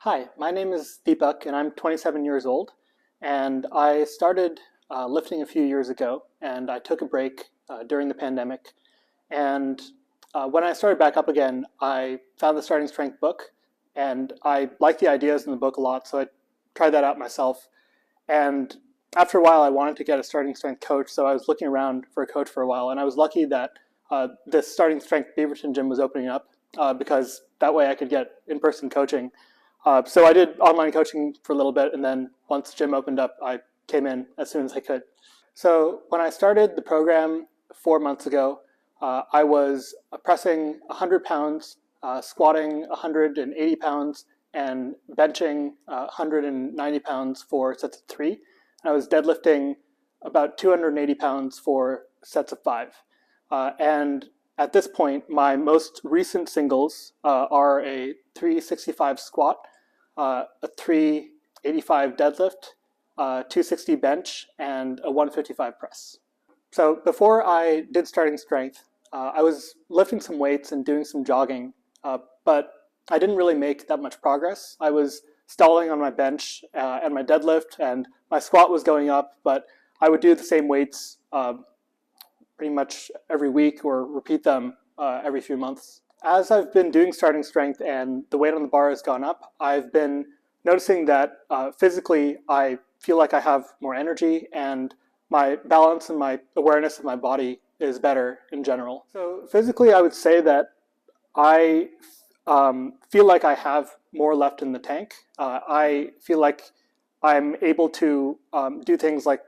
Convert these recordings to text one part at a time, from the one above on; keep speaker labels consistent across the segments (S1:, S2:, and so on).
S1: Hi, my name is Deepak and I'm 27 years old, and I started lifting a few years ago, and I took a break during the pandemic. And when I started back up again, I found the Starting Strength book, and I liked the ideas in the book a lot, so I tried that out myself. And after a while, I wanted to get a Starting Strength coach, so I was looking around for a coach for a while, and I was lucky that this Starting Strength Beaverton gym was opening up because that way I could get in-person coaching. So I did online coaching for a little bit, and then once the gym opened up, I came in as soon as I could. So when I started the program 4 months ago, I was pressing 100 pounds, squatting 180 pounds, and benching 190 pounds for sets of three. And I was deadlifting about 280 pounds for sets of five. And at this point, my most recent singles are a 365 squat, a 385 deadlift, 260 bench, and a 155 press. So before I did Starting Strength, I was lifting some weights and doing some jogging, but I didn't really make that much progress. I was stalling on my bench and my deadlift, and my squat was going up, but I would do the same weights pretty much every week or repeat them every few months. As I've been doing Starting Strength and the weight on the bar has gone up, I've been noticing that physically I feel like I have more energy, and my balance and my awareness of my body is better in general. So physically, I would say that I feel like I have more left in the tank. I feel like I'm able to do things like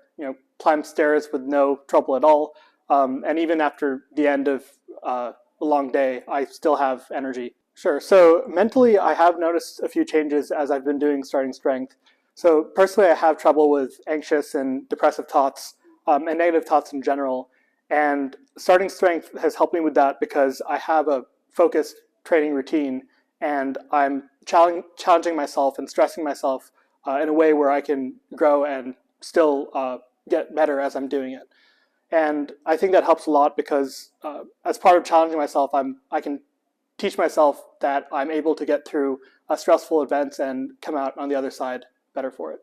S1: climb stairs with no trouble at all, and even after the end of a long day, I still have energy. Sure. So mentally, I have noticed a few changes as I've been doing Starting Strength. So personally, I have trouble with anxious and depressive thoughts and negative thoughts in general. And Starting Strength has helped me with that because I have a focused training routine, and I'm challenging myself and stressing myself in a way where I can grow and still get better as I'm doing it. And I think that helps a lot because as part of challenging myself, I can teach myself that I'm able to get through stressful events and come out on the other side better for it.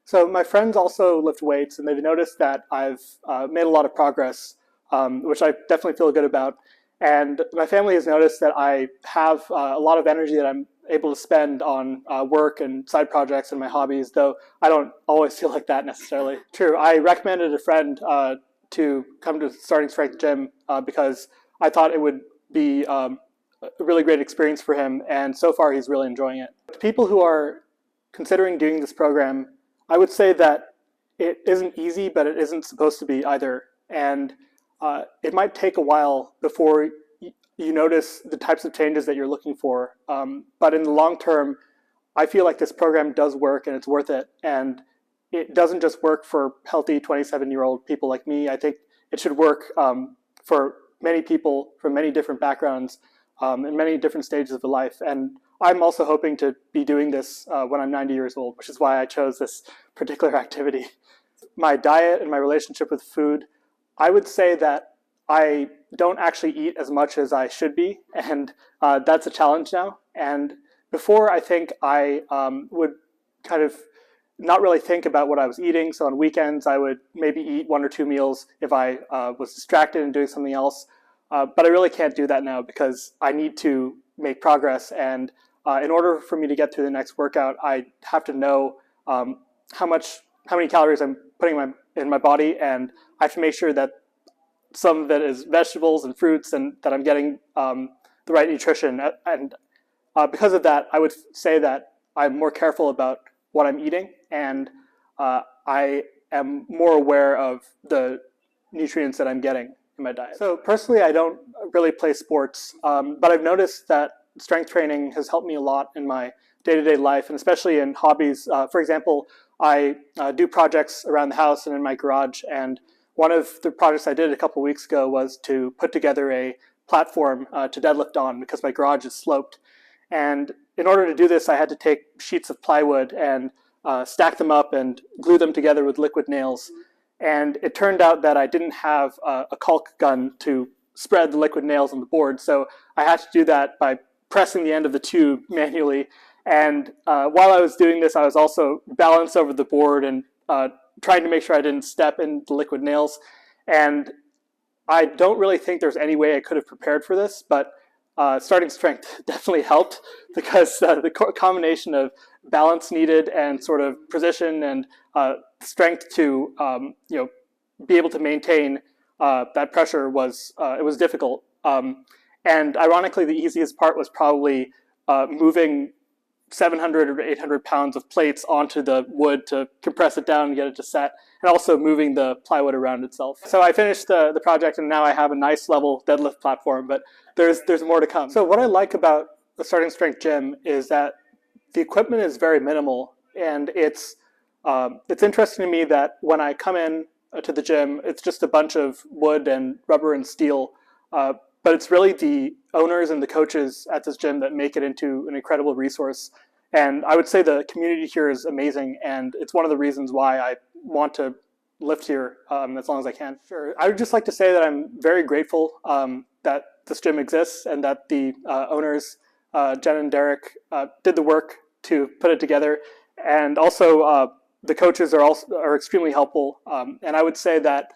S1: So my friends also lift weights, and they've noticed that I've made a lot of progress, which I definitely feel good about. And my family has noticed that I have a lot of energy that I'm able to spend on work and side projects and my hobbies, though I don't always feel like that necessarily. True, I recommended a friend to come to Starting Strength Gym because I thought it would be a really great experience for him, and so far he's really enjoying it. To people who are considering doing this program, I would say that it isn't easy, but it isn't supposed to be either. And it might take a while before you notice the types of changes that you're looking for. But in the long term, I feel like this program does work and it's worth it. And it doesn't just work for healthy 27-year-old people like me. I think it should work for many people from many different backgrounds in many different stages of life. And I'm also hoping to be doing this when I'm 90 years old, which is why I chose this particular activity. My diet and my relationship with food, I would say that I don't actually eat as much as I should be, and that's a challenge now. And before, I think I would kind of not really think about what I was eating. So on weekends, I would maybe eat 1 or 2 meals if I was distracted and doing something else. But I really can't do that now because I need to make progress. And in order for me to get through the next workout, I have to know how many calories I'm putting in my body, and I have to make sure that some of it is vegetables and fruits, and that I'm getting the right nutrition. And because of that, I would say that I'm more careful about what I'm eating, and I am more aware of the nutrients that I'm getting in my diet. So personally, I don't really play sports, but I've noticed that strength training has helped me a lot in my day-to-day life, and especially in hobbies. For example, I do projects around the house and in my garage, and one of the projects I did a couple weeks ago was to put together a platform to deadlift on because my garage is sloped. And in order to do this, I had to take sheets of plywood and stack them up and glue them together with liquid nails. And it turned out that I didn't have a caulk gun to spread the liquid nails on the board, so I had to do that by pressing the end of the tube manually. And while I was doing this, I was also balanced over the board and trying to make sure I didn't step in the liquid nails. And I don't really think there's any way I could have prepared for this, but starting strength definitely helped, because the combination of balance needed and sort of position and strength to be able to maintain that pressure was it was difficult. And ironically, the easiest part was probably moving 700 or 800 pounds of plates onto the wood to compress it down and get it to set, and also moving the plywood around itself. So I finished the project, and now I have a nice level deadlift platform, but there's more to come. So what I like about the Starting Strength gym is that the equipment is very minimal, and it's interesting to me that when I come in to the gym, it's just a bunch of wood and rubber and steel, but it's really the owners and the coaches at this gym that make it into an incredible resource. And I would say the community here is amazing, and it's one of the reasons why I want to lift here as long as I can. Sure. I would just like to say that I'm very grateful that this gym exists, and that the owners, Jen and Derek, did the work to put it together. And also the coaches are extremely helpful. And I would say that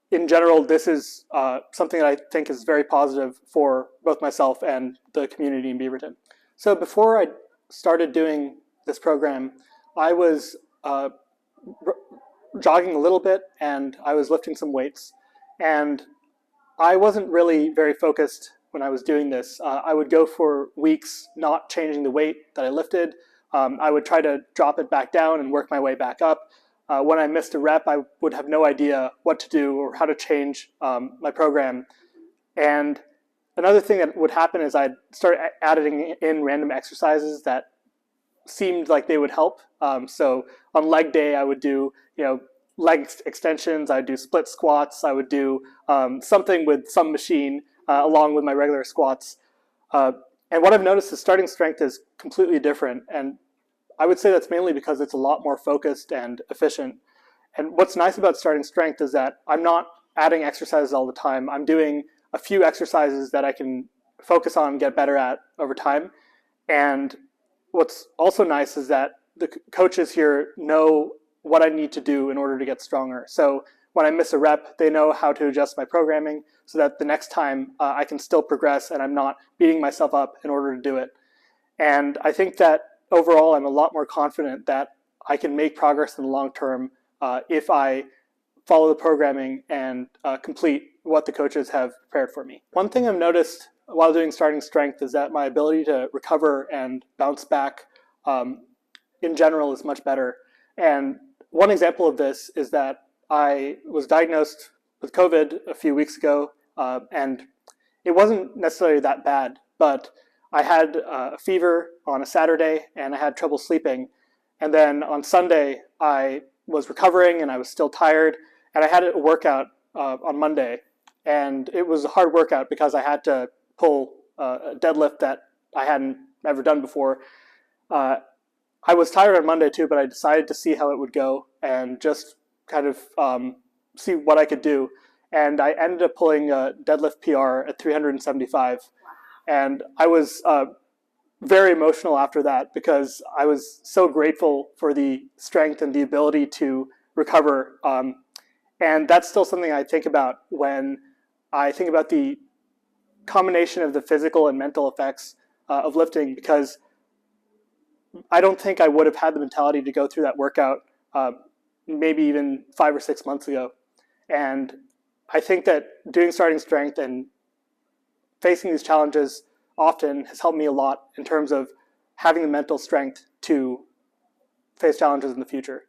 S1: in general, this is something that I think is very positive for both myself and the community in Beaverton. So before I started doing this program, I was jogging a little bit, and I was lifting some weights. And I wasn't really very focused when I was doing this. I would go for weeks not changing the weight that I lifted. I would try to drop it back down and work my way back up. When I missed a rep, I would have no idea what to do or how to change my program. And another thing that would happen is I'd start adding in random exercises that seemed like they would help. So on leg day, I would do leg extensions, I'd do split squats, I would do something with some machine along with my regular squats. And what I've noticed is starting strength is completely different. And I would say that's mainly because it's a lot more focused and efficient. And what's nice about starting strength is that I'm not adding exercises all the time. I'm doing a few exercises that I can focus on and get better at over time. And what's also nice is that the coaches here know what I need to do in order to get stronger. So when I miss a rep, they know how to adjust my programming so that the next time I can still progress and I'm not beating myself up in order to do it. And I think that overall, I'm a lot more confident that I can make progress in the long term if I follow the programming and complete what the coaches have prepared for me. One thing I've noticed while doing starting strength is that my ability to recover and bounce back in general is much better. And one example of this is that I was diagnosed with COVID a few weeks ago, and it wasn't necessarily that bad, but I had a fever on a Saturday, and I had trouble sleeping. And then on Sunday, I was recovering, and I was still tired. And I had a workout on Monday. And it was a hard workout because I had to pull a deadlift that I hadn't ever done before. I was tired on Monday too, but I decided to see how it would go and just kind of see what I could do. And I ended up pulling a deadlift PR at 375. And I was very emotional after that because I was so grateful for the strength and the ability to recover. And that's still something I think about when I think about the combination of the physical and mental effects of lifting, because I don't think I would have had the mentality to go through that workout maybe even 5 or 6 months ago. And I think that doing starting strength and facing these challenges often has helped me a lot in terms of having the mental strength to face challenges in the future.